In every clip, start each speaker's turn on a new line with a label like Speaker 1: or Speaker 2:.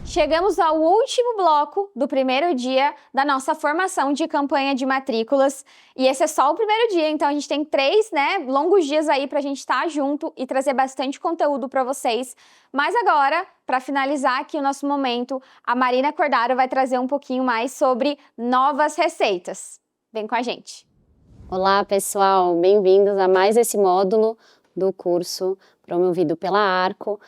Speaker 1: Chegamos ao último bloco do primeiro dia da nossa formação de campanha de matrículas. E esse é só o primeiro dia, então a gente tem 3, longos dias aí pra gente estar junto e trazer bastante conteúdo para vocês. Mas agora, para finalizar aqui o nosso momento, a Marina Cordaro vai trazer um pouquinho mais sobre novas receitas. Vem com a gente!
Speaker 2: Olá, pessoal! Bem-vindos a mais esse módulo do curso promovido pela Arco.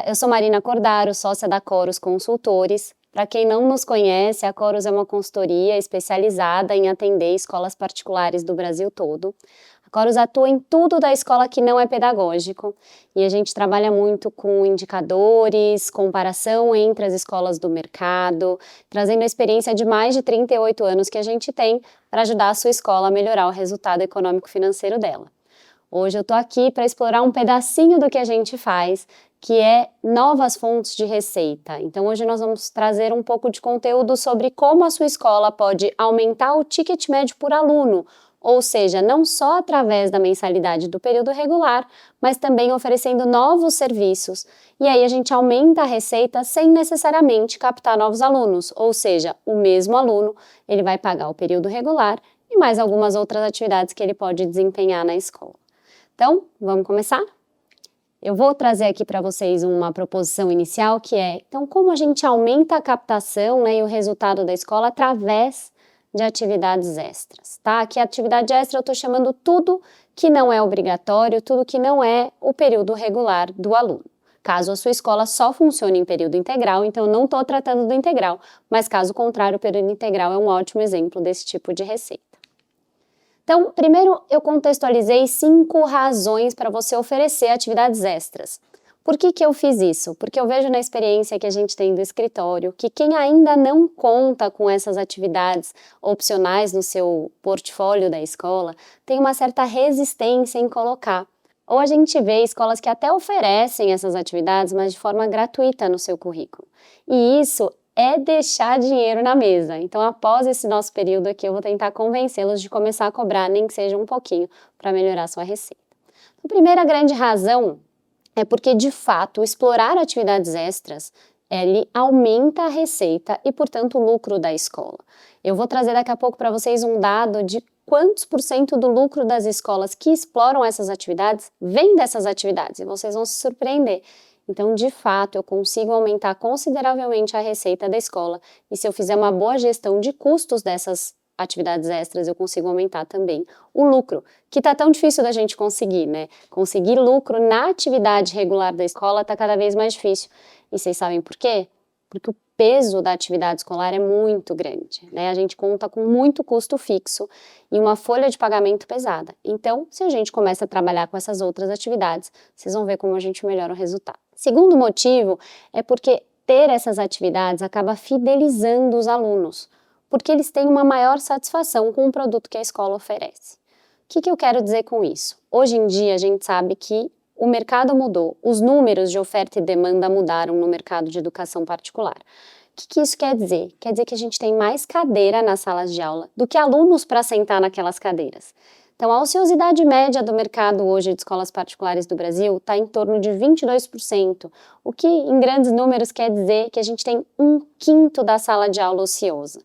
Speaker 2: Eu sou Marina Cordaro, sócia da Corus Consultores. Para quem não nos conhece, a Corus é uma consultoria especializada em atender escolas particulares do Brasil todo. A Corus atua em tudo da escola que não é pedagógico e a gente trabalha muito com indicadores, comparação entre as escolas do mercado, trazendo a experiência de mais de 38 anos que a gente tem para ajudar a sua escola a melhorar o resultado econômico-financeiro dela. Hoje eu estou aqui para explorar um pedacinho do que a gente faz, que é novas fontes de receita. Então hoje nós vamos trazer um pouco de conteúdo sobre como a sua escola pode aumentar o ticket médio por aluno, ou seja, não só através da mensalidade do período regular, mas também oferecendo novos serviços. E aí a gente aumenta a receita sem necessariamente captar novos alunos, ou seja, o mesmo aluno ele vai pagar o período regular e mais algumas outras atividades que ele pode desempenhar na escola. Então, vamos começar? Eu vou trazer aqui para vocês uma proposição inicial que é, então, como a gente aumenta a captação e o resultado da escola através de atividades extras, tá? Aqui atividade extra eu estou chamando tudo que não é obrigatório, tudo que não é o período regular do aluno. Caso a sua escola só funcione em período integral, então eu não estou tratando do integral, mas caso contrário, o período integral é um ótimo exemplo desse tipo de receita. Então, primeiro eu contextualizei 5 razões para você oferecer atividades extras. Por que eu fiz isso? Porque eu vejo na experiência que a gente tem do escritório que quem ainda não conta com essas atividades opcionais no seu portfólio da escola tem uma certa resistência em colocar. Ou a gente vê escolas que até oferecem essas atividades, mas de forma gratuita no seu currículo. E isso é deixar dinheiro na mesa. Então, após esse nosso período aqui, eu vou tentar convencê-los de começar a cobrar, nem que seja um pouquinho, para melhorar a sua receita. A primeira grande razão é porque, de fato, explorar atividades extras, ele aumenta a receita e, portanto, o lucro da escola. Eu vou trazer daqui a pouco para vocês um dado de quantos % do lucro das escolas que exploram essas atividades vem dessas atividades, e vocês vão se surpreender. Então, de fato, eu consigo aumentar consideravelmente a receita da escola e se eu fizer uma boa gestão de custos dessas atividades extras, eu consigo aumentar também o lucro, que está tão difícil da gente conseguir, né? Conseguir lucro na atividade regular da escola está cada vez mais difícil. E vocês sabem por quê? Porque o peso da atividade escolar é muito grande, né? A gente conta com muito custo fixo e uma folha de pagamento pesada. Então, se a gente começa a trabalhar com essas outras atividades, vocês vão ver como a gente melhora o resultado. Segundo motivo é porque ter essas atividades acaba fidelizando os alunos, porque eles têm uma maior satisfação com o produto que a escola oferece. O que eu quero dizer com isso? Hoje em dia a gente sabe que o mercado mudou, os números de oferta e demanda mudaram no mercado de educação particular. O que isso quer dizer? Quer dizer que a gente tem mais cadeira nas salas de aula do que alunos para sentar naquelas cadeiras. Então, a ociosidade média do mercado hoje de escolas particulares do Brasil está em torno de 22%, o que em grandes números quer dizer que a gente tem 1/5 da sala de aula ociosa.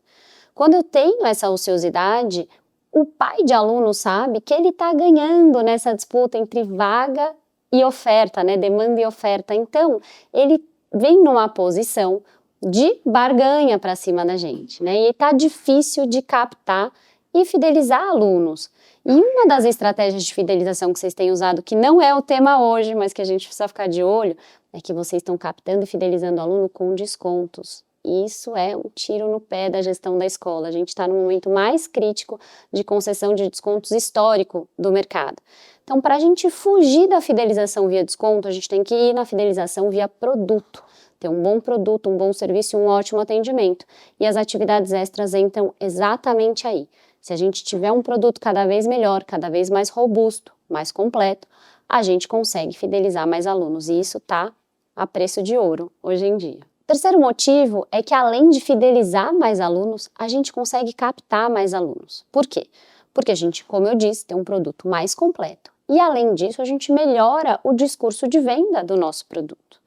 Speaker 2: Quando eu tenho essa ociosidade, o pai de aluno sabe que ele está ganhando nessa disputa entre vaga e oferta, né? Demanda e oferta. Então, ele vem numa posição de barganha para cima da gente, né? E está difícil de captar e fidelizar alunos. E uma das estratégias de fidelização que vocês têm usado, que não é o tema hoje, mas que a gente precisa ficar de olho, é que vocês estão captando e fidelizando o aluno com descontos. Isso é um tiro no pé da gestão da escola. A gente está no momento mais crítico de concessão de descontos histórico do mercado. Então, para a gente fugir da fidelização via desconto, a gente tem que ir na fidelização via produto. Ter um bom produto, um bom serviço e um ótimo atendimento. E as atividades extras entram exatamente aí. Se a gente tiver um produto cada vez melhor, cada vez mais robusto, mais completo, a gente consegue fidelizar mais alunos. E isso está a preço de ouro hoje em dia. Terceiro motivo é que, além de fidelizar mais alunos, a gente consegue captar mais alunos. Por quê? Porque a gente, como eu disse, tem um produto mais completo. E, além disso, a gente melhora o discurso de venda do nosso produto.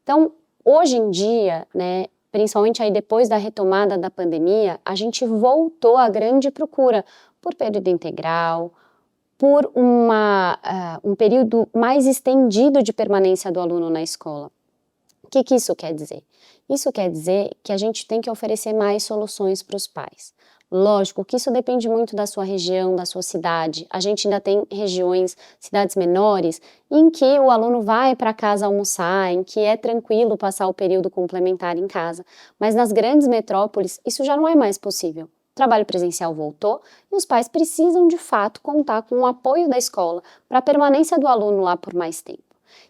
Speaker 2: Então, hoje em dia, né, principalmente aí depois da retomada da pandemia, a gente voltou à grande procura por período integral, por um período mais estendido de permanência do aluno na escola. O que isso quer dizer? Isso quer dizer que a gente tem que oferecer mais soluções para os pais. Lógico que isso depende muito da sua região, da sua cidade. A gente ainda tem regiões, cidades menores, em que o aluno vai para casa almoçar, em que é tranquilo passar o período complementar em casa. Mas nas grandes metrópoles, isso já não é mais possível. O trabalho presencial voltou e os pais precisam, de fato, contar com o apoio da escola para a permanência do aluno lá por mais tempo.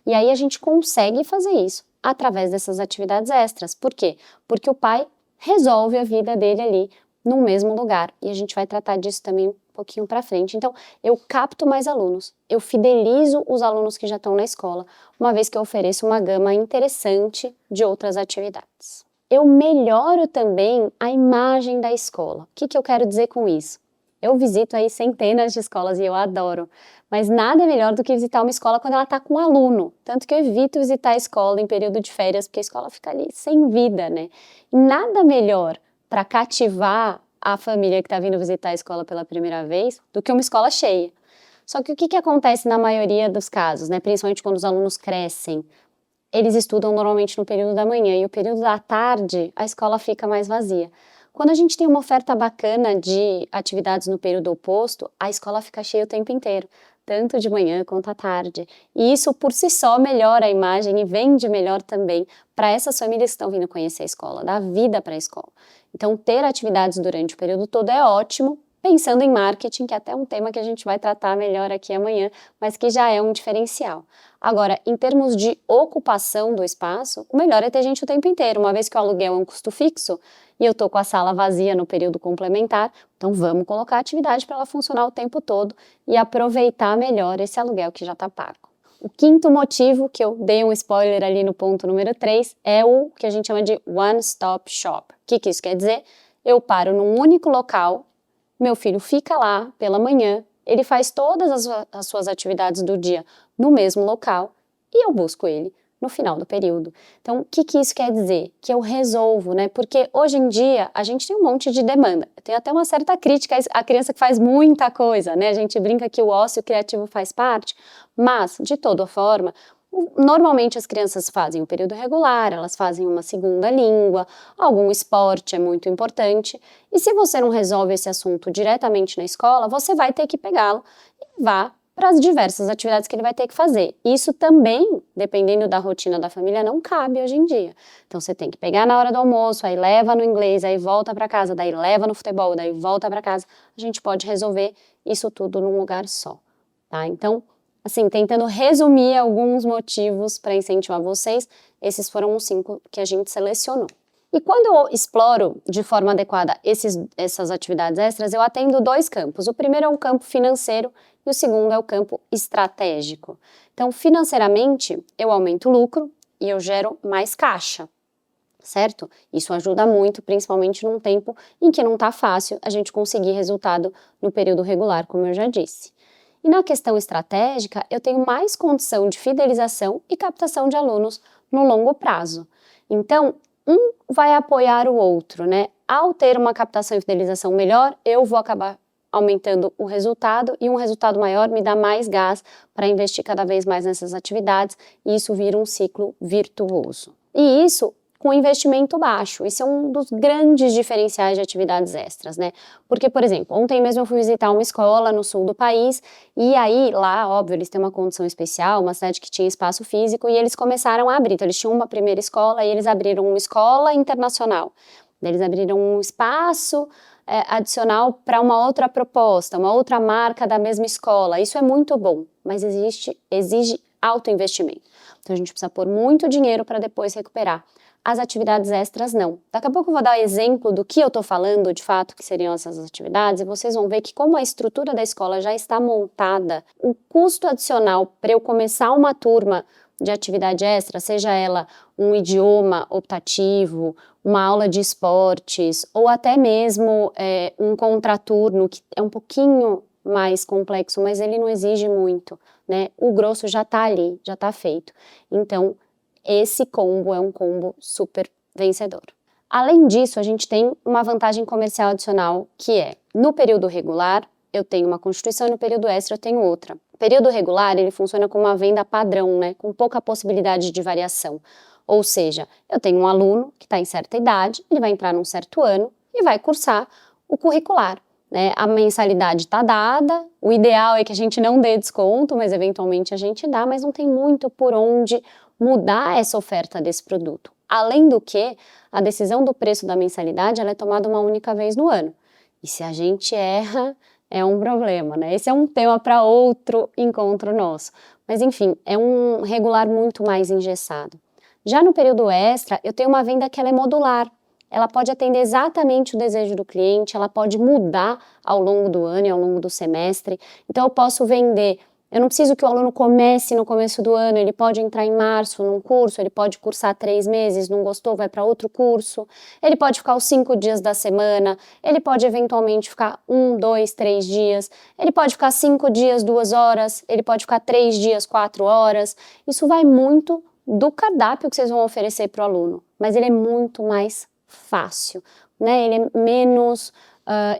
Speaker 2: E aí a gente consegue fazer isso através dessas atividades extras. Por quê? Porque o pai resolve a vida dele ali no mesmo lugar. E a gente vai tratar disso também um pouquinho para frente. Então, eu capto mais alunos, eu fidelizo os alunos que já estão na escola, uma vez que eu ofereço uma gama interessante de outras atividades. Eu melhoro também a imagem da escola. O que eu quero dizer com isso? Eu visito aí centenas de escolas e eu adoro, mas nada é melhor do que visitar uma escola quando ela está com um aluno. Tanto que eu evito visitar a escola em período de férias, porque a escola fica ali sem vida, né? E nada melhor para cativar a família que está vindo visitar a escola pela primeira vez do que uma escola cheia. Só que o que acontece na maioria dos casos, né? Principalmente quando os alunos crescem? Eles estudam normalmente no período da manhã e o período da tarde a escola fica mais vazia. Quando a gente tem uma oferta bacana de atividades no período oposto, a escola fica cheia o tempo inteiro, tanto de manhã quanto à tarde. E isso por si só melhora a imagem e vende melhor também para essas famílias que estão vindo conhecer a escola, dá vida para a escola. Então, ter atividades durante o período todo é ótimo, pensando em marketing, que é até um tema que a gente vai tratar melhor aqui amanhã, mas que já é um diferencial. Agora, em termos de ocupação do espaço, o melhor é ter gente o tempo inteiro, uma vez que o aluguel é um custo fixo e eu estou com a sala vazia no período complementar, então vamos colocar a atividade para ela funcionar o tempo todo e aproveitar melhor esse aluguel que já está pago. O quinto motivo, que eu dei um spoiler ali no ponto número 3, é o que a gente chama de one-stop shop. O que isso quer dizer? Eu paro num único local, meu filho fica lá pela manhã, ele faz todas as suas atividades do dia no mesmo local e eu busco ele no final do período. Então, o que isso quer dizer? Que eu resolvo, né? Porque hoje em dia a gente tem um monte de demanda. Tem até uma certa crítica à criança que faz muita coisa, né? A gente brinca que o ócio criativo faz parte, mas, de toda forma, normalmente as crianças fazem o período regular, elas fazem uma segunda língua, algum esporte é muito importante, e se você não resolve esse assunto diretamente na escola, você vai ter que pegá-lo e vá para as diversas atividades que ele vai ter que fazer. Isso também, dependendo da rotina da família, não cabe hoje em dia. Então você tem que pegar na hora do almoço, aí leva no inglês, aí volta para casa, daí leva no futebol, daí volta para casa. A gente pode resolver isso tudo num lugar só, tá? Então, assim, tentando resumir alguns motivos para incentivar vocês, esses foram os 5 que a gente selecionou. E quando eu exploro de forma adequada essas atividades extras, eu atendo 2 campos. O primeiro é um campo financeiro e o segundo é o campo estratégico. Então, financeiramente, eu aumento o lucro e eu gero mais caixa, certo? Isso ajuda muito, principalmente num tempo em que não está fácil a gente conseguir resultado no período regular, como eu já disse. E na questão estratégica, eu tenho mais condição de fidelização e captação de alunos no longo prazo. Então, um vai apoiar o outro, né? Ao ter uma captação e fidelização melhor, eu vou acabar aumentando o resultado e um resultado maior me dá mais gás para investir cada vez mais nessas atividades e isso vira um ciclo virtuoso. E isso com investimento baixo. Isso é um dos grandes diferenciais de atividades extras, né? Porque, por exemplo, ontem mesmo eu fui visitar uma escola no sul do país e aí lá, óbvio, eles têm uma condição especial, uma cidade que tinha espaço físico e eles começaram a abrir. Então, eles tinham uma primeira escola e eles abriram uma escola internacional. Eles abriram um espaço adicional para uma outra proposta, uma outra marca da mesma escola. Isso é muito bom, mas exige alto investimento. Então, a gente precisa pôr muito dinheiro para depois recuperar. As atividades extras não. Daqui a pouco eu vou dar exemplo do que eu estou falando, de fato, que seriam essas atividades, e vocês vão ver que como a estrutura da escola já está montada, o custo adicional para eu começar uma turma de atividade extra, seja ela um idioma optativo, uma aula de esportes, ou até mesmo um contraturno, que é um pouquinho mais complexo, mas ele não exige muito, né? O grosso já está ali, já está feito. Então, esse combo é um combo super vencedor. Além disso, a gente tem uma vantagem comercial adicional, que é, no período regular, eu tenho uma constituição, e no período extra eu tenho outra. O período regular, ele funciona como uma venda padrão, né, com pouca possibilidade de variação. Ou seja, eu tenho um aluno que está em certa idade, ele vai entrar num certo ano e vai cursar o curricular, né? A mensalidade está dada, o ideal é que a gente não dê desconto, mas eventualmente a gente dá, mas não tem muito por onde mudar essa oferta desse produto. Além do que, a decisão do preço da mensalidade ela é tomada uma única vez no ano. E se a gente erra, é um problema, né? Esse é um tema para outro encontro nosso. Mas enfim, é um regular muito mais engessado. Já no período extra, eu tenho uma venda que ela é modular. Ela pode atender exatamente o desejo do cliente, ela pode mudar ao longo do ano e ao longo do semestre. Então eu posso vender. Eu não preciso que o aluno comece no começo do ano, ele pode entrar em março num curso, ele pode cursar 3 meses, não gostou, vai para outro curso, ele pode ficar os 5 dias da semana, ele pode eventualmente ficar 1, 2, 3 dias, ele pode ficar 5 dias, 2 horas, ele pode ficar 3 dias, 4 horas. Isso vai muito do cardápio que vocês vão oferecer para o aluno, mas ele é muito mais fácil, né? Ele é menos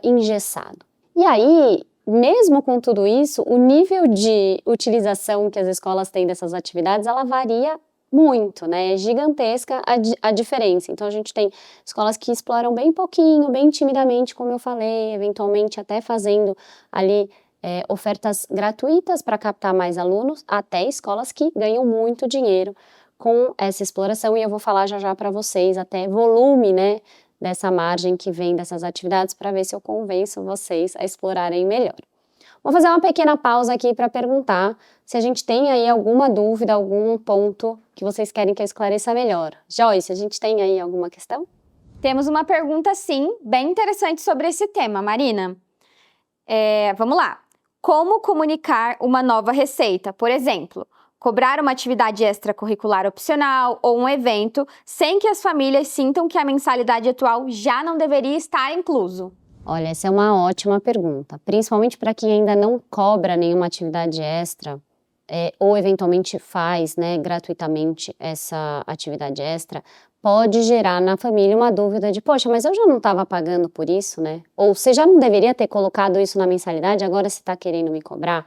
Speaker 2: engessado. E aí, mesmo com tudo isso, o nível de utilização que as escolas têm dessas atividades, ela varia muito, né? É gigantesca a diferença. Então, a gente tem escolas que exploram bem pouquinho, bem timidamente, como eu falei, eventualmente até fazendo ali ofertas gratuitas para captar mais alunos, até escolas que ganham muito dinheiro com essa exploração, e eu vou falar já já para vocês até volume, né, dessa margem que vem dessas atividades para ver se eu convenço vocês a explorarem melhor. Vou fazer uma pequena pausa aqui para perguntar se a gente tem aí alguma dúvida, algum ponto que vocês querem que eu esclareça melhor. Joyce, a gente tem aí alguma questão?
Speaker 1: Temos uma pergunta, sim, bem interessante sobre esse tema, Marina. Vamos lá. Como comunicar uma nova receita? Por exemplo, cobrar uma atividade extracurricular opcional ou um evento sem que as famílias sintam que a mensalidade atual já não deveria estar incluso?
Speaker 2: Olha, essa é uma ótima pergunta, principalmente para quem ainda não cobra nenhuma atividade extra ou eventualmente faz, né, gratuitamente essa atividade extra, pode gerar na família uma dúvida de, poxa, mas eu já não estava pagando por isso, né? Ou você já não deveria ter colocado isso na mensalidade, agora você está querendo me cobrar?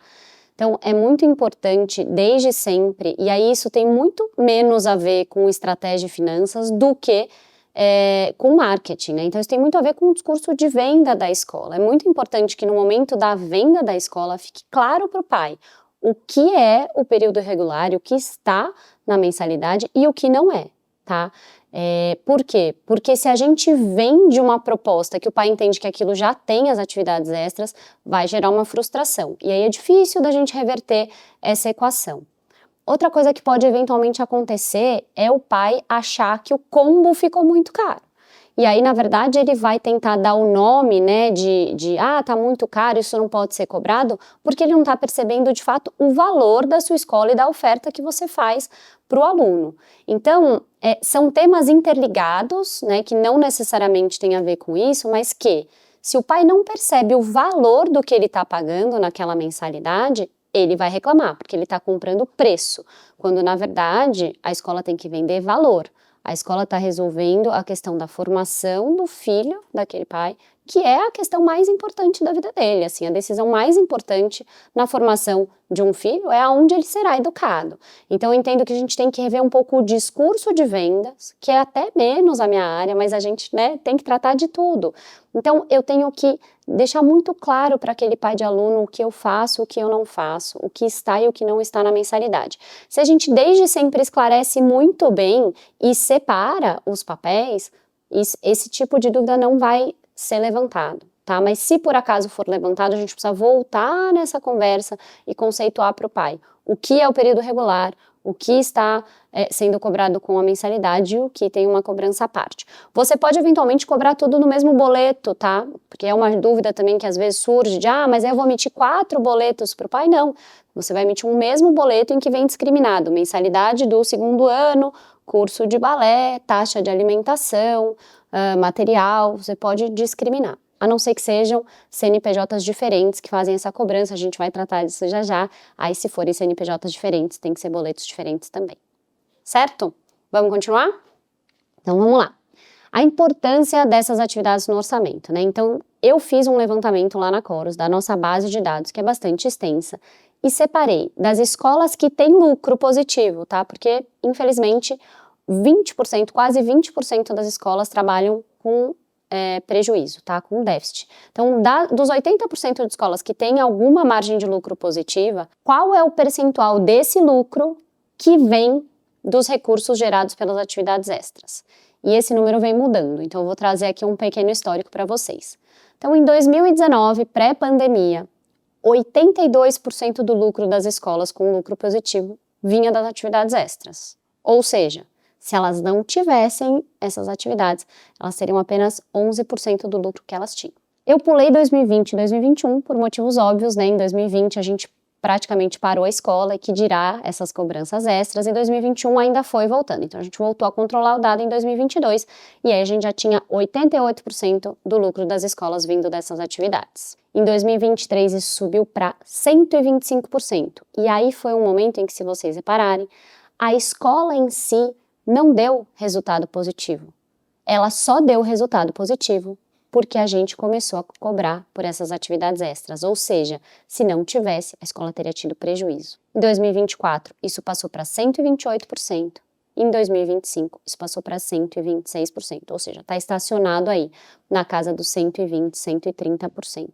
Speaker 2: Então, é muito importante desde sempre, e aí isso tem muito menos a ver com estratégia e finanças do que com marketing, né? Então, isso tem muito a ver com o discurso de venda da escola. É muito importante que no momento da venda da escola fique claro para o pai o que é o período regular, o que está na mensalidade e o que não é, tá? Por quê? Porque se a gente vende uma proposta que o pai entende que aquilo já tem as atividades extras, vai gerar uma frustração. E aí é difícil da gente reverter essa equação. Outra coisa que pode eventualmente acontecer é o pai achar que o combo ficou muito caro. E aí, na verdade, ele vai tentar dar o nome, né, tá muito caro, isso não pode ser cobrado, porque ele não está percebendo, de fato, o valor da sua escola e da oferta que você faz para o aluno. Então, são temas interligados, né, que não necessariamente têm a ver com isso, mas que, se o pai não percebe o valor do que ele está pagando naquela mensalidade, ele vai reclamar, porque ele está comprando preço, quando, na verdade, a escola tem que vender valor. A escola está resolvendo a questão da formação do filho daquele pai, que é a questão mais importante da vida dele. Assim, a decisão mais importante na formação de um filho é aonde ele será educado. Então, eu entendo que a gente tem que rever um pouco o discurso de vendas, que é até menos a minha área, mas a gente, né, tem que tratar de tudo. Então, eu tenho que deixar muito claro para aquele pai de aluno o que eu faço, o que eu não faço, o que está e o que não está na mensalidade. Se a gente desde sempre esclarece muito bem e separa os papéis, esse tipo de dúvida não vai ser levantado, tá? Mas se por acaso for levantado, a gente precisa voltar nessa conversa e conceituar para o pai o que é o período regular, o que está sendo cobrado com a mensalidade e o que tem uma cobrança à parte. Você pode eventualmente cobrar tudo no mesmo boleto, tá? Porque é uma dúvida também que às vezes surge de, mas eu vou emitir 4 boletos para o pai? Não, você vai emitir um mesmo boleto em que vem discriminado mensalidade do 2º ano, curso de balé, taxa de alimentação, material, você pode discriminar. A não ser que sejam CNPJs diferentes que fazem essa cobrança, a gente vai tratar disso já já. Aí, se forem CNPJs diferentes, tem que ser boletos diferentes também. Certo? Vamos continuar? Então, vamos lá. A importância dessas atividades no orçamento, né? Então, eu fiz um levantamento lá na Corus, da nossa base de dados, que é bastante extensa, e separei das escolas que têm lucro positivo, tá? Porque, infelizmente, 20%, quase 20% das escolas trabalham com prejuízo, tá? Com déficit. Então, dos 80% de escolas que têm alguma margem de lucro positiva, qual é o percentual desse lucro que vem dos recursos gerados pelas atividades extras? E esse número vem mudando, então eu vou trazer aqui um pequeno histórico para vocês. Então, em 2019, pré-pandemia, 82% do lucro das escolas com lucro positivo vinha das atividades extras. Ou seja, se elas não tivessem essas atividades, elas teriam apenas 11% do lucro que elas tinham. Eu pulei 2020 e 2021 por motivos óbvios, né? Em 2020 a gente praticamente parou a escola e que dirá essas cobranças extras. Em 2021 ainda foi voltando. Então a gente voltou a controlar o dado em 2022 e aí a gente já tinha 88% do lucro das escolas vindo dessas atividades. Em 2023 isso subiu para 125%. E aí foi um momento em que, se vocês repararem, a escola em si não deu resultado positivo. Ela só deu resultado positivo porque a gente começou a cobrar por essas atividades extras, ou seja, se não tivesse, a escola teria tido prejuízo. Em 2024, isso passou para 128%, em 2025, isso passou para 126%, ou seja, está estacionado aí, na casa dos 120%, 130%.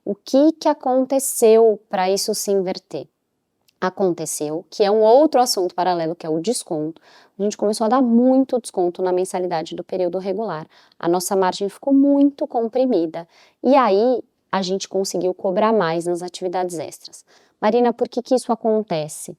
Speaker 2: O que aconteceu para isso se inverter? Aconteceu, que é um outro assunto paralelo, que é o desconto. A gente começou a dar muito desconto na mensalidade do período regular. A nossa margem ficou muito comprimida. E aí, a gente conseguiu cobrar mais nas atividades extras. Marina, por que isso acontece?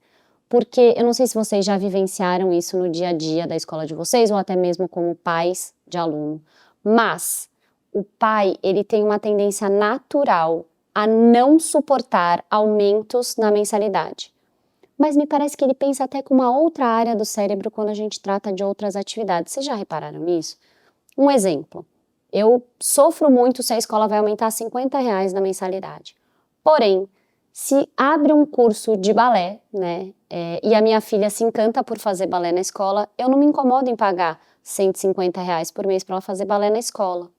Speaker 2: Porque eu não sei se vocês já vivenciaram isso no dia a dia da escola de vocês, ou até mesmo como pais de aluno, mas o pai, ele tem uma tendência natural a não suportar aumentos na mensalidade. Mas me parece que ele pensa até com uma outra área do cérebro quando a gente trata de outras atividades. Vocês já repararam nisso? Um exemplo, eu sofro muito se a escola vai aumentar R$50 na mensalidade. Porém, se abre um curso de balé, né, e a minha filha se encanta por fazer balé na escola, eu não me incomodo em pagar R$150 por mês para ela fazer balé na escola.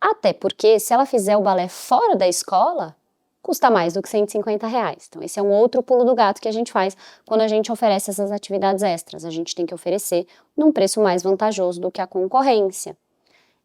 Speaker 2: Até porque, se ela fizer o balé fora da escola, custa mais do que R$150. Então, esse é um outro pulo do gato que a gente faz quando a gente oferece essas atividades extras. A gente tem que oferecer num preço mais vantajoso do que a concorrência.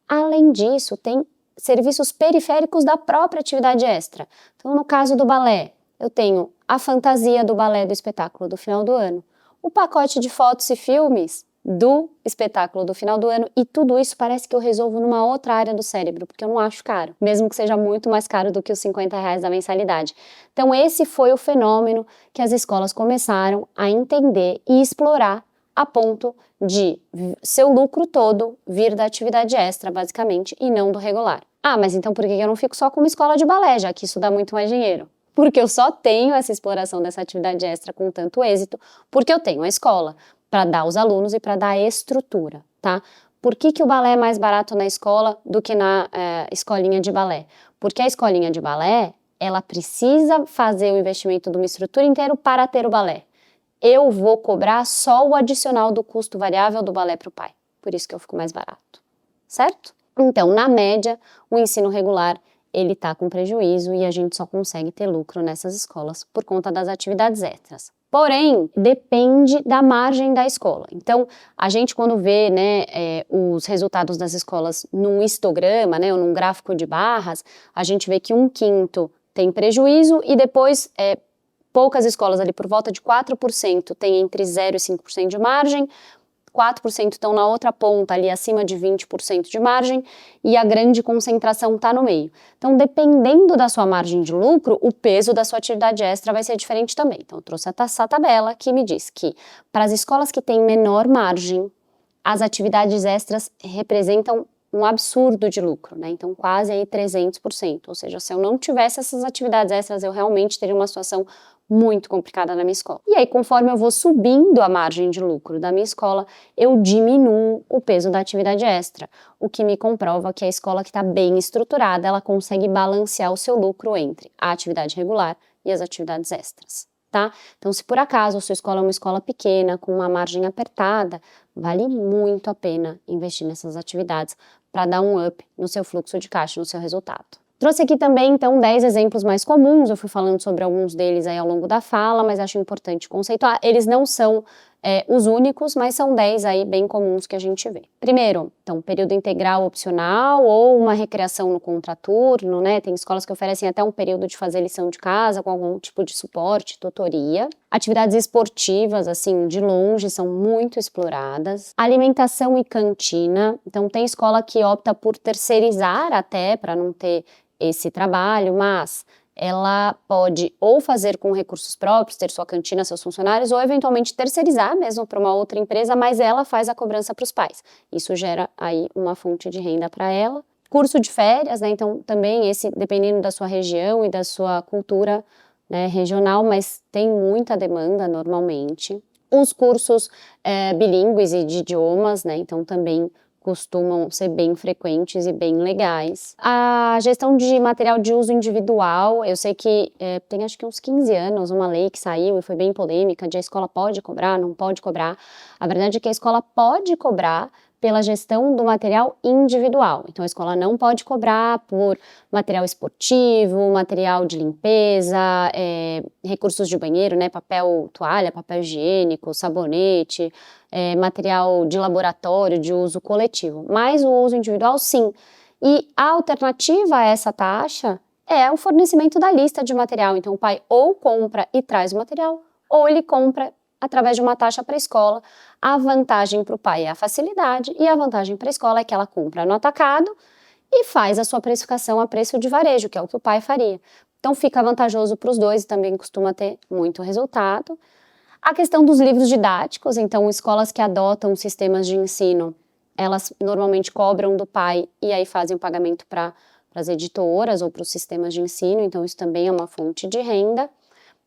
Speaker 2: Além disso, tem serviços periféricos da própria atividade extra. Então, no caso do balé, eu tenho a fantasia do balé do espetáculo do final do ano, o pacote de fotos e filmes do espetáculo do final do ano, e tudo isso parece que eu resolvo numa outra área do cérebro, porque eu não acho caro, mesmo que seja muito mais caro do que os R$50 da mensalidade. Então esse foi o fenômeno que as escolas começaram a entender e explorar a ponto de seu lucro todo vir da atividade extra, basicamente, e não do regular. Mas então por que eu não fico só com uma escola de balé, já que isso dá muito mais dinheiro? Porque eu só tenho essa exploração dessa atividade extra com tanto êxito, porque eu tenho a escola para dar aos alunos e para dar a estrutura, tá? Por que o balé é mais barato na escola do que na escolinha de balé? Porque a escolinha de balé, ela precisa fazer o investimento de uma estrutura inteira para ter o balé. Eu vou cobrar só o adicional do custo variável do balé para o pai. Por isso que eu fico mais barato, certo? Então, na média, o ensino regular, ele está com prejuízo e a gente só consegue ter lucro nessas escolas por conta das atividades extras. Porém, depende da margem da escola. Então, a gente quando vê, né, os resultados das escolas num histograma, né, ou num gráfico de barras, a gente vê que 1/5 tem prejuízo e depois poucas escolas ali por volta de 4% tem entre 0 e 5% de margem, 4% estão na outra ponta, ali acima de 20% de margem, e a grande concentração está no meio. Então, dependendo da sua margem de lucro, o peso da sua atividade extra vai ser diferente também. Então, eu trouxe essa tabela que me diz que para as escolas que têm menor margem, as atividades extras representam um absurdo de lucro, né? Então, quase aí 300%. Ou seja, se eu não tivesse essas atividades extras, eu realmente teria uma situação muito complicada na minha escola. E aí, conforme eu vou subindo a margem de lucro da minha escola, eu diminuo o peso da atividade extra, o que me comprova que a escola que está bem estruturada, ela consegue balancear o seu lucro entre a atividade regular e as atividades extras. Tá? Então, se por acaso a sua escola é uma escola pequena, com uma margem apertada, vale muito a pena investir nessas atividades para dar um up no seu fluxo de caixa, no seu resultado. Trouxe aqui também, então, 10 exemplos mais comuns, eu fui falando sobre alguns deles aí ao longo da fala, mas acho importante conceituar. Eles não são os únicos, mas são 10 aí bem comuns que a gente vê. Primeiro, então, período integral opcional ou uma recreação no contraturno, né? Tem escolas que oferecem até um período de fazer lição de casa com algum tipo de suporte, tutoria. Atividades esportivas, assim, de longe, são muito exploradas. Alimentação e cantina. Então, tem escola que opta por terceirizar até, para não ter esse trabalho, mas ela pode ou fazer com recursos próprios, ter sua cantina, seus funcionários, ou eventualmente terceirizar mesmo para uma outra empresa, mas ela faz a cobrança para os pais. Isso gera aí uma fonte de renda para ela. Curso de férias, né? Então também esse, dependendo da sua região e da sua cultura, né, regional, mas tem muita demanda normalmente. Os cursos bilíngues e de idiomas, né? Então também costumam ser bem frequentes e bem legais. A gestão de material de uso individual, eu sei que tem acho que uns 15 anos uma lei que saiu e foi bem polêmica, de a escola pode cobrar, não pode cobrar. A verdade é que a escola pode cobrar pela gestão do material individual. Então, a escola não pode cobrar por material esportivo, material de limpeza, recursos de banheiro, né, papel toalha, papel higiênico, sabonete, material de laboratório, de uso coletivo. Mas o uso individual, sim. E a alternativa a essa taxa é o fornecimento da lista de material. Então, o pai ou compra e traz o material, ou ele compra através de uma taxa para a escola. A vantagem para o pai é a facilidade e a vantagem para a escola é que ela compra no atacado e faz a sua precificação a preço de varejo, que é o que o pai faria. Então fica vantajoso para os dois e também costuma ter muito resultado. A questão dos livros didáticos, então escolas que adotam sistemas de ensino, elas normalmente cobram do pai e aí fazem o pagamento para as editoras ou para os sistemas de ensino, então isso também é uma fonte de renda.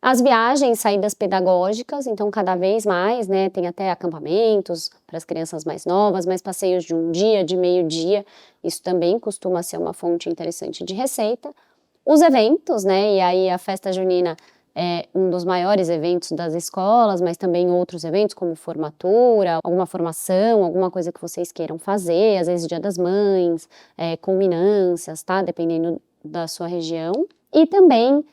Speaker 2: As viagens, saídas pedagógicas, então cada vez mais, né, tem até acampamentos para as crianças mais novas, mais passeios de um dia, de meio dia, isso também costuma ser uma fonte interessante de receita. Os eventos, né, e aí a festa junina é um dos maiores eventos das escolas, mas também outros eventos como formatura, alguma formação, alguma coisa que vocês queiram fazer, às vezes Dia das Mães, culminâncias, tá, dependendo da sua região. E também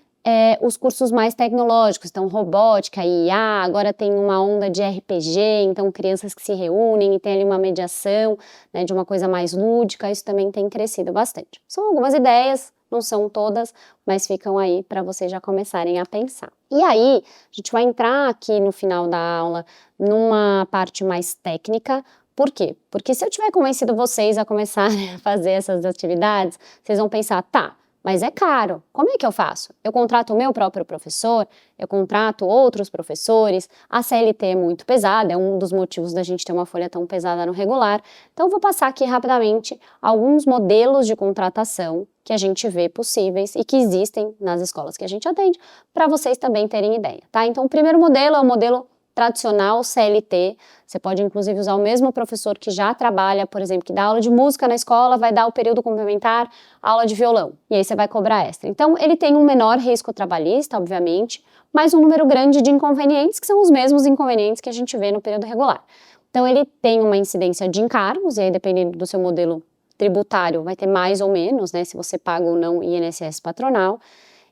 Speaker 2: os cursos mais tecnológicos, então robótica, IA, agora tem uma onda de RPG, então crianças que se reúnem e tem ali uma mediação, né, de uma coisa mais lúdica, isso também tem crescido bastante. São algumas ideias, não são todas, mas ficam aí para vocês já começarem a pensar. E aí, a gente vai entrar aqui no final da aula numa parte mais técnica. Por quê? Porque se eu tiver convencido vocês a começarem a fazer essas atividades, vocês vão pensar, tá, mas é caro, como é que eu faço? Eu contrato o meu próprio professor, eu contrato outros professores, a CLT é muito pesada, é um dos motivos da gente ter uma folha tão pesada no regular. Então, eu vou passar aqui rapidamente alguns modelos de contratação que a gente vê possíveis e que existem nas escolas que a gente atende, para vocês também terem ideia, tá? Então, o primeiro modelo é o modelo tradicional CLT, você pode inclusive usar o mesmo professor que já trabalha, por exemplo, que dá aula de música na escola, vai dar o período complementar, aula de violão, e aí você vai cobrar extra. Então, ele tem um menor risco trabalhista, obviamente, mas um número grande de inconvenientes, que são os mesmos inconvenientes que a gente vê no período regular. Então, ele tem uma incidência de encargos, e aí dependendo do seu modelo tributário, vai ter mais ou menos, né, se você paga ou não INSS patronal.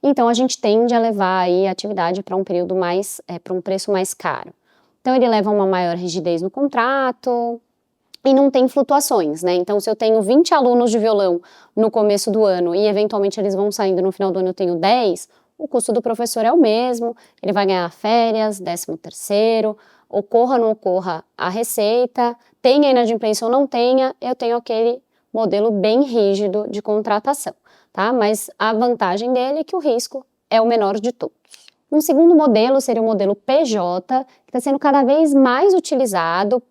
Speaker 2: Então, a gente tende a levar aí a atividade para um período mais, para um preço mais caro. Então, ele leva uma maior rigidez no contrato e não tem flutuações, né? Então, se eu tenho 20 alunos de violão no começo do ano e, eventualmente, eles vão saindo no final do ano eu tenho 10, o custo do professor é o mesmo, ele vai ganhar férias, 13º, ocorra ou não ocorra a receita, tenha inadimplência ou não tenha, eu tenho aquele modelo bem rígido de contratação, tá? Mas a vantagem dele é que o risco é o menor de todos. Um segundo modelo seria o modelo PJ, que está sendo cada vez mais utilizado,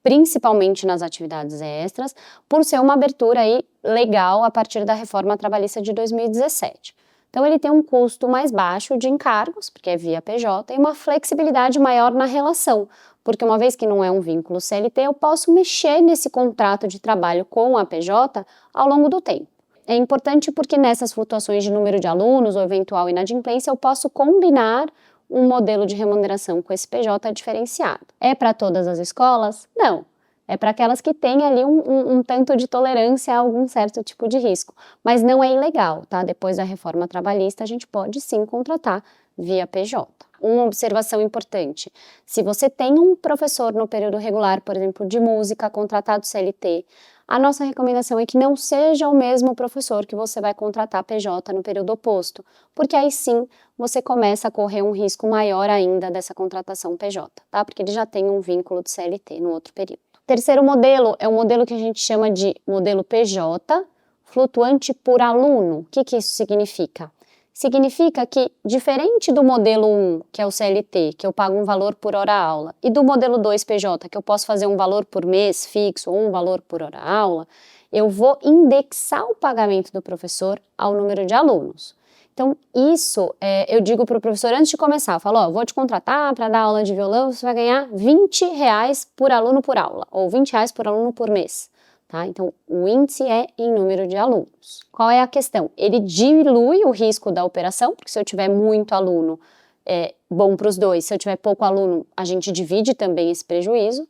Speaker 2: principalmente nas atividades extras, por ser uma abertura aí legal a partir da reforma trabalhista de 2017. Então ele tem um custo mais baixo de encargos, porque é via PJ, e uma flexibilidade maior na relação, porque uma vez que não é um vínculo CLT, eu posso mexer nesse contrato de trabalho com a PJ ao longo do tempo. É importante porque nessas flutuações de número de alunos ou eventual inadimplência, eu posso combinar um modelo de remuneração com esse PJ diferenciado. É para todas as escolas? Não. É para aquelas que têm ali um tanto de tolerância a algum certo tipo de risco. Mas não é ilegal, tá? Depois da reforma trabalhista, a gente pode sim contratar via PJ. Uma observação importante: se você tem um professor no período regular, por exemplo, de música, contratado CLT, a nossa recomendação é que não seja o mesmo professor que você vai contratar PJ no período oposto, porque aí sim você começa a correr um risco maior ainda dessa contratação PJ, tá? Porque ele já tem um vínculo de CLT no outro período. Terceiro modelo é o modelo que a gente chama de modelo PJ, flutuante por aluno. O que isso significa? Significa que, diferente do modelo 1, que é o CLT, que eu pago um valor por hora-aula, e do modelo 2 PJ, que eu posso fazer um valor por mês fixo ou um valor por hora-aula, eu vou indexar o pagamento do professor ao número de alunos. Então, isso eu digo para o professor antes de começar, eu falo, ó, vou te contratar para dar aula de violão, você vai ganhar R$ 20 por aluno por aula, ou R$ 20 por aluno por mês. Tá? Então, o índice é em número de alunos. Qual é a questão? Ele dilui o risco da operação, porque se eu tiver muito aluno, é bom para os dois. Se eu tiver pouco aluno, a gente divide também esse prejuízo,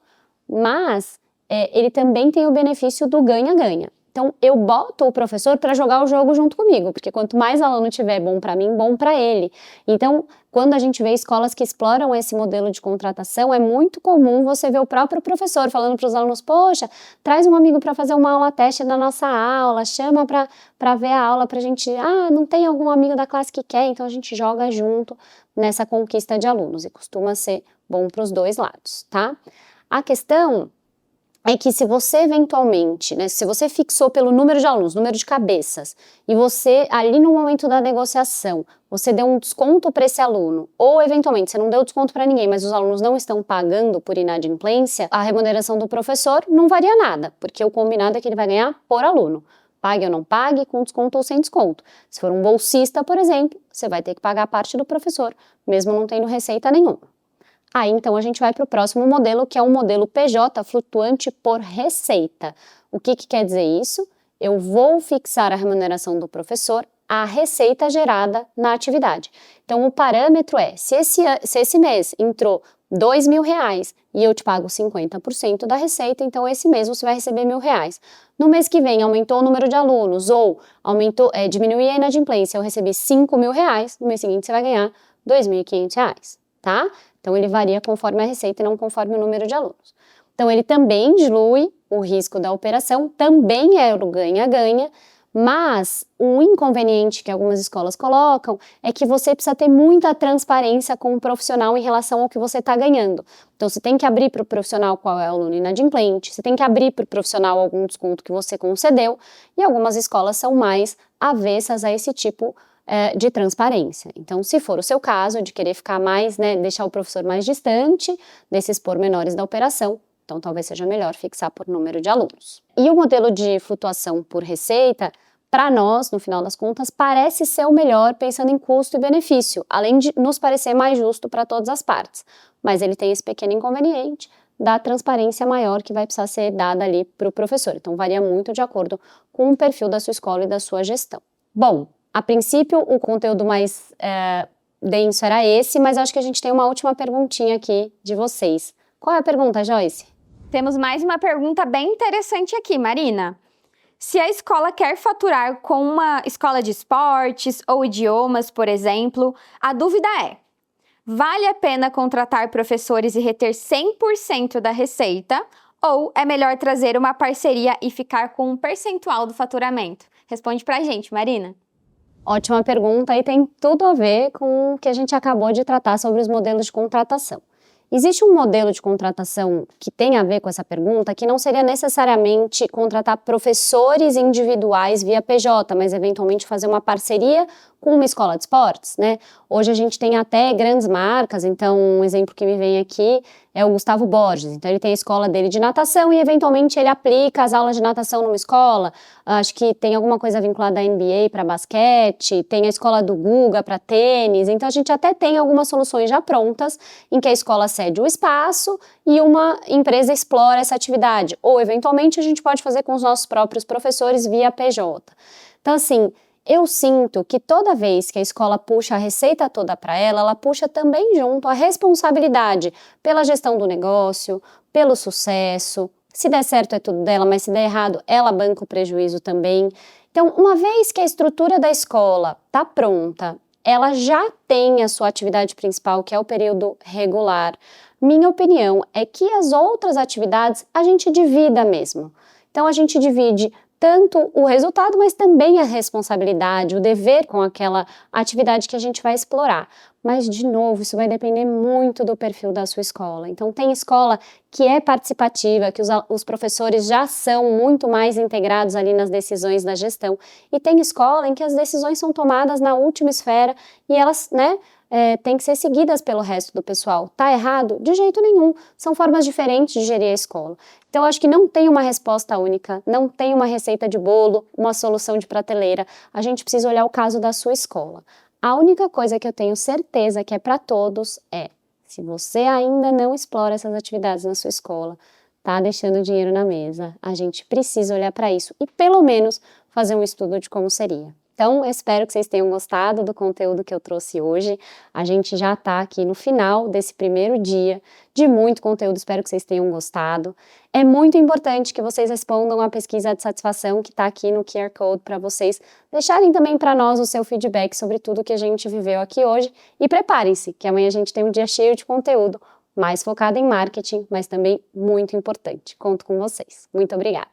Speaker 2: mas ele também tem o benefício do ganha-ganha. Então, eu boto o professor para jogar o jogo junto comigo, porque quanto mais aluno tiver bom para mim, bom para ele. Então, quando a gente vê escolas que exploram esse modelo de contratação, é muito comum você ver o próprio professor falando para os alunos, poxa, traz um amigo para fazer uma aula teste da nossa aula, chama para ver a aula para a gente, não tem algum amigo da classe que quer, então a gente joga junto nessa conquista de alunos, e costuma ser bom para os dois lados, tá? A questão é que se você eventualmente, né, se você fixou pelo número de alunos, número de cabeças, e você, ali no momento da negociação, você deu um desconto para esse aluno, ou eventualmente você não deu desconto para ninguém, mas os alunos não estão pagando por inadimplência, a remuneração do professor não varia nada, porque o combinado é que ele vai ganhar por aluno. Pague ou não pague, com desconto ou sem desconto. Se for um bolsista, por exemplo, você vai ter que pagar a parte do professor, mesmo não tendo receita nenhuma. Aí, então, a gente vai para o próximo modelo, que é o modelo PJ, flutuante por receita. O que quer dizer isso? Eu vou fixar a remuneração do professor à receita gerada na atividade. Então, o parâmetro é, se esse mês entrou R$ 2.000 e eu te pago 50% da receita, então esse mês você vai receber R$ 1.000. No mês que vem aumentou o número de alunos ou diminuiu a inadimplência, eu recebi R$ 5.000, no mês seguinte você vai ganhar R$ 2.500, tá? Então, ele varia conforme a receita e não conforme o número de alunos. Então, ele também dilui o risco da operação, também é o ganha-ganha, mas o inconveniente que algumas escolas colocam é que você precisa ter muita transparência com o profissional em relação ao que você está ganhando. Então, você tem que abrir para o profissional qual é o aluno inadimplente, você tem que abrir para o profissional algum desconto que você concedeu, e algumas escolas são mais avessas a esse tipo de transparência. Então, se for o seu caso, de querer ficar mais, né, deixar o professor mais distante desses pormenores da operação, então talvez seja melhor fixar por número de alunos. E o modelo de flutuação por receita, para nós, no final das contas, parece ser o melhor pensando em custo e benefício, além de nos parecer mais justo para todas as partes. Mas ele tem esse pequeno inconveniente da transparência maior que vai precisar ser dada ali para o professor. Então, varia muito de acordo com o perfil da sua escola e da sua gestão. Bom, a princípio, o conteúdo mais denso era esse, mas acho que a gente tem uma última perguntinha aqui de vocês. Qual é a pergunta, Joyce?
Speaker 1: Temos mais uma pergunta bem interessante aqui, Marina. Se a escola quer faturar com uma escola de esportes ou idiomas, por exemplo, a dúvida é: vale a pena contratar professores e reter 100% da receita? Ou é melhor trazer uma parceria e ficar com um percentual do faturamento? Responde pra gente, Marina.
Speaker 2: Ótima pergunta e tem tudo a ver com o que a gente acabou de tratar sobre os modelos de contratação. Existe um modelo de contratação que tem a ver com essa pergunta, que não seria necessariamente contratar professores individuais via PJ, mas eventualmente fazer uma parceria com uma escola de esportes, né? Hoje a gente tem até grandes marcas, então um exemplo que me vem aqui é o Gustavo Borges. Então ele tem a escola dele de natação e eventualmente ele aplica as aulas de natação numa escola. Acho que tem alguma coisa vinculada à NBA para basquete, tem a escola do Guga para tênis. Então a gente até tem algumas soluções já prontas em que a escola cede o espaço e uma empresa explora essa atividade. Ou eventualmente a gente pode fazer com os nossos próprios professores via PJ. Então assim, eu sinto que toda vez que a escola puxa a receita toda para ela, ela puxa também junto a responsabilidade pela gestão do negócio, pelo sucesso. Se der certo é tudo dela, mas se der errado, ela banca o prejuízo também. Então, uma vez que a estrutura da escola está pronta, ela já tem a sua atividade principal, que é o período regular. Minha opinião é que as outras atividades a gente divida mesmo. Então, a gente divide tanto o resultado, mas também a responsabilidade, o dever com aquela atividade que a gente vai explorar. Mas, de novo, isso vai depender muito do perfil da sua escola. Então, tem escola que é participativa, que os professores já são muito mais integrados ali nas decisões da gestão. E tem escola em que as decisões são tomadas na última esfera e elas, têm que ser seguidas pelo resto do pessoal. Tá errado? De jeito nenhum. São formas diferentes de gerir a escola. Então, eu acho que não tem uma resposta única, não tem uma receita de bolo, uma solução de prateleira. A gente precisa olhar o caso da sua escola. A única coisa que eu tenho certeza que é para todos é, se você ainda não explora essas atividades na sua escola, tá deixando dinheiro na mesa. A gente precisa olhar para isso e pelo menos fazer um estudo de como seria. Então, eu espero que vocês tenham gostado do conteúdo que eu trouxe hoje. A gente já está aqui no final desse primeiro dia de muito conteúdo, espero que vocês tenham gostado. É muito importante que vocês respondam a pesquisa de satisfação que está aqui no QR Code para vocês deixarem também para nós o seu feedback sobre tudo que a gente viveu aqui hoje. E preparem-se, que amanhã a gente tem um dia cheio de conteúdo, mais focado em marketing, mas também muito importante. Conto com vocês. Muito obrigada!